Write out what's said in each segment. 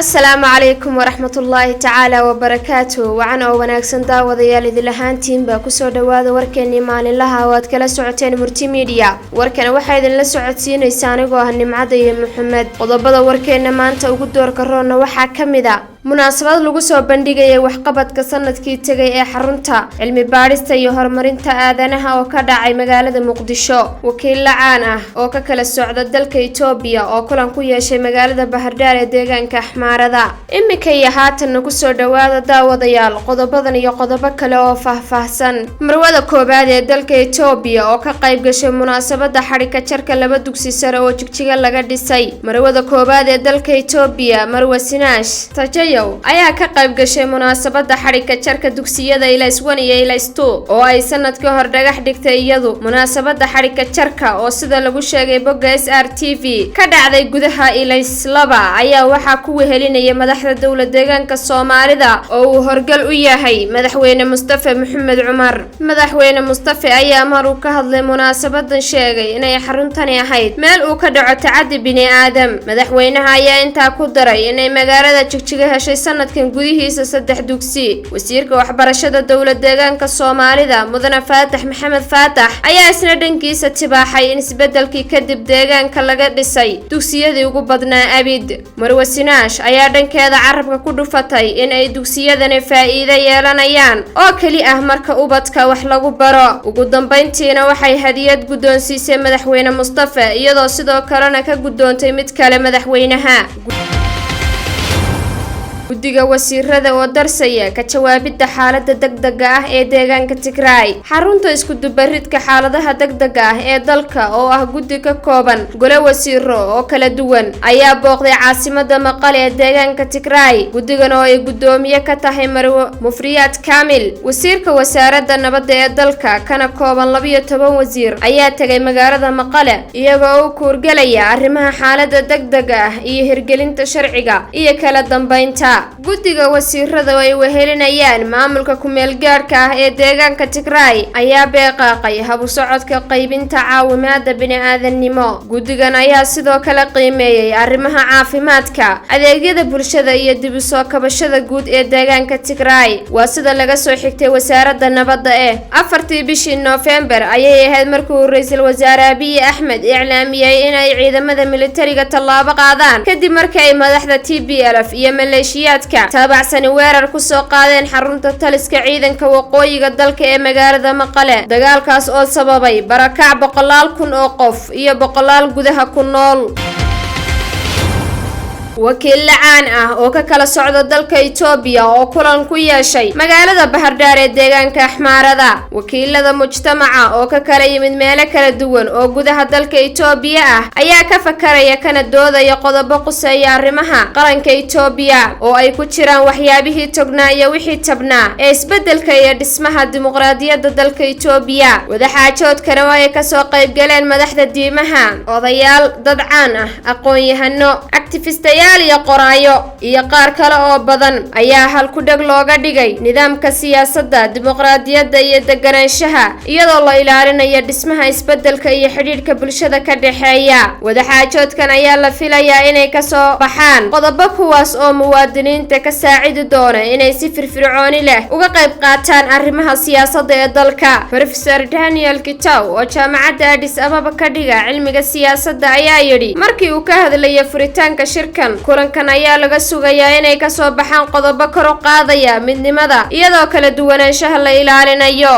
السلام عليكم ورحمة الله تعالى وبركاته وعنا وناكسن داوديال إذا لهانتين باكسو دواد وركني مالين لها وادكلا سعوتين مرتي ميديا وركنا واحد لسعوتين يسانقوها النمعادي محمد وضبضا وركنا مانتا وقدور كرونا وحا كمدا munaasabad lagu soo bandhigay waxqabadka sanadkii tagay ee xarunta cilmi baarista iyo horumarinta aadanaha oo ka dhacay magaalada Muqdisho wakiil lacaan ah oo ka kala socda dalka Itoobiya oo kulan ku yeeshay magaalada Bahardar ee deegaanka Axmaarada imika iyo haatan ku soo dhawaada daawadayaal qodobadan iyo qodobo kale oo faahfaahsan marwada koobaad ee dalka Itoobiya oo ka qayb gashay munaasabada xarika jarka laba dugsi sare oo jigjiga laga dhisay marwada koobaad ee dalka Itoobiya Marwa Sinaash ayaa ka qayb gashay munaasabada xarika jarka dugsiyada Ilays 1 iyo Ilays 2 oo ay sanadkii hor dhagax dhigtay iyadu munaasabada xarika jarka oo sida lagu sheegay bogga SRTV ka dhacday gudaha Ilays 2 ayaa waxa ku wehelinaya madaxda dawladda deegaanka Soomaalida oo uu horgal u yahay madaxweyne Mustafa Maxamed Cumar madaxweyne Mustafa ayaa mar uu ka hadlay munaasabadan sheegay inay xaruntani ahayd meel uu ka dhaco tacaddi bini aadam madaxweynaha ayaa intaa ku daray inay magaalada jigjiga sanadkan gudihiisa 3 dugsi wasiirka waxbarashada dawladda deegaanka Soomaalida mudane Faatax Maxamed Faatax ayaa isna dhankiisa tibaaxay in isbedelkii kadib deegaanka laga dhisay dugsiyadii ugu badnaa abid Marwa Sinaash ayaa dhankeeda carabka ku dhufatay in ay dugsiyadani faa'iido yeelanayaan oo kali ah marka ubadka wax lagu baro ugu dambeyntiina waxay hadiyad guddoonsiisay madaxweyne Mustafa iyadoo sidoo kalena ka guddoontay mid kale madaxweynaha guddiga wasiirada oo darsaya ka jawaabida xaaladda degdega ah ee deegaanka Tigray xarunta isku dubaridka xaaladaha degdega ah ee dalka oo ah guddi ka kooban gole wasiiro oo kala duwan ayaa booqday caasimada Maqale ee deegaanka Tigray guddigan oo ay gudoomiye ka tahay Marwo Mufriyaad Kaamil wasiirka wasaaradda nabadda ee dalka kana kooban 12 wasiir ayaa tagay magaalada Maqale iyagoo u kuurgalaya arrimaha xaaladda degdega ah iyo hirgelinta sharciga iyo kala dambeynta guddiga wasiirada ay wehelinayaan maamulka ku meel gaarka ah ee deegaanka Tigray ayaa beeqaaqay habu socodka qaybinta caawimaadda bini'aadanimo guddigan ayaa sidoo kale qiimeeyay arrimaha caafimaadka adeegyada bulshada iyo dib u soo kabashada guud ee deegaanka Tigray waa sida laga soo xigtay wasaaradda nabadda ee 4 bishii November ayay ahayd markii ra'iisul wasaare Abiy Ahmed iclaamiyay in ay ciidamada militariga tallaabo qaadaan kadib markii ay madaxda TPLF iyo maleeshiya taabacsan weerar ku soo qaadeen xarunta taliska ciidanka waqooyiga dalka ee magaalada Maqale dagaalkaas oo sababay barakac 100,000 oo qof iyo 100 gudaha ku nool wakiil lacaan ah oo ka kala socda dalka Itoobiya oo kulan ku yeeshay magaalada Bahardar ee deegaanka Axmaarada wakiilada mujtamaca oo ka kala yimid meelo kala duwan oo gudaha dalka Itoobiya ah ayaa ka fakaraya kana doodaya qodobo quseeya arrimaha qaranka Itoobiya oo ay ku jiraan waxyaabihii tognaa iyo wixii tabnaa ee isbedelka iyo dhismaha dimuqraadiyadda dalka Itoobiya wadaxaajoodkana ay ka soo qayb galeen madaxda diimaha odayaal dad caan ah aqoon-yahano activistayaal iyo qoraayo iyo qaar kale oo badan ayaa hal ku dhag looga dhigay nidaamka siyaasadda dimuqraadiyadda iyo deganaanshaha iyadoo la ilaalinayo dhismaha isbedelka iyo xiriirka bulshada ka dhaxeeya wadaxaajoodkan ayaa la filayaa inay ka soo baxaan qodobo kuwaas oo muwaadiniinta ka saacidi doona inay si firfircooni leh uga qayb qaataan arrimaha siyaasadda ee dalka Professor Daniel Kitaw oo jaamacadda Addis Ababa ka dhiga cilmiga siyaasadda ayaa yiri markii uu ka hadlayay furitaanka shirkan kulankan ayaa laga sugayaa inay ka soo baxaan qodobo kor u qaadaya midnimada iyadoo kala duwanaanshaha la ilaalinayo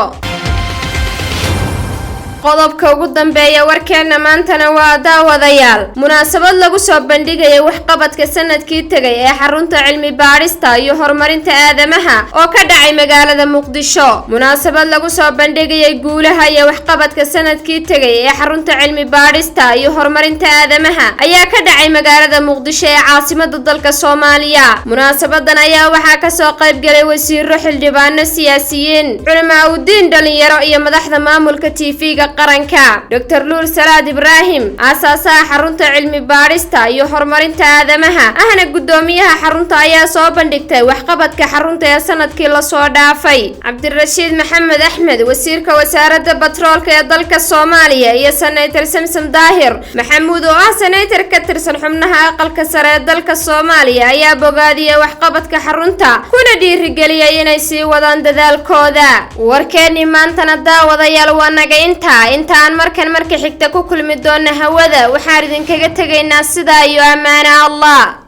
qodobka ugu dambeeya warkeena maantana waa daawadayaal munaasabad lagu soo bandhigay waxqabadka sanadkii tagay ee xarunta cilmi baarista iyo horumarinta aadamaha oo ka dhacay magaalada Muqdisho munaasabad lagu soo bandhigay guulaha iyo waxqabadka sanadkii tagay ee xarunta cilmi baarista iyo horumarinta aadamaha ayaa ka dhacay magaalada Muqdisho ee caasimadda dalka Soomaaliya munaasabadan ayaa waxa ka soo qayb galay wasiiro xildhibaano siyaasiyiin culimo u diin dhalinyaro iyo madaxda maamulka TV-ga qaranka. Dr. Luul Salaad Ibraahim aasaasaha xarunta cilmi baadhista iyo horumarinta aadamaha ahna gudoomiyaha xarunta ayaa soo bandhigtay waxqabadka xarunta ee sanadkii la soo dhaafay. Cabdirashiid Maxamed Axmed wasiirka wasaaradda batroolka ee dalka Soomaaliya iyo Senator Samson Daahir Maxamuud oo ah senator ka tirsan xubnaha aqalka sare ee dalka Soomaaliya ayaa bogaadiyay waxqabadka xarunta kuna dhiirigeliyay inay sii wadaan dadaalkooda. warkeeni maantana daawadayaal waa naga intaan marka xigta ku kulmi doona hawada waxaan idinkaga tagaynaa sidaa iyo amaana Allah.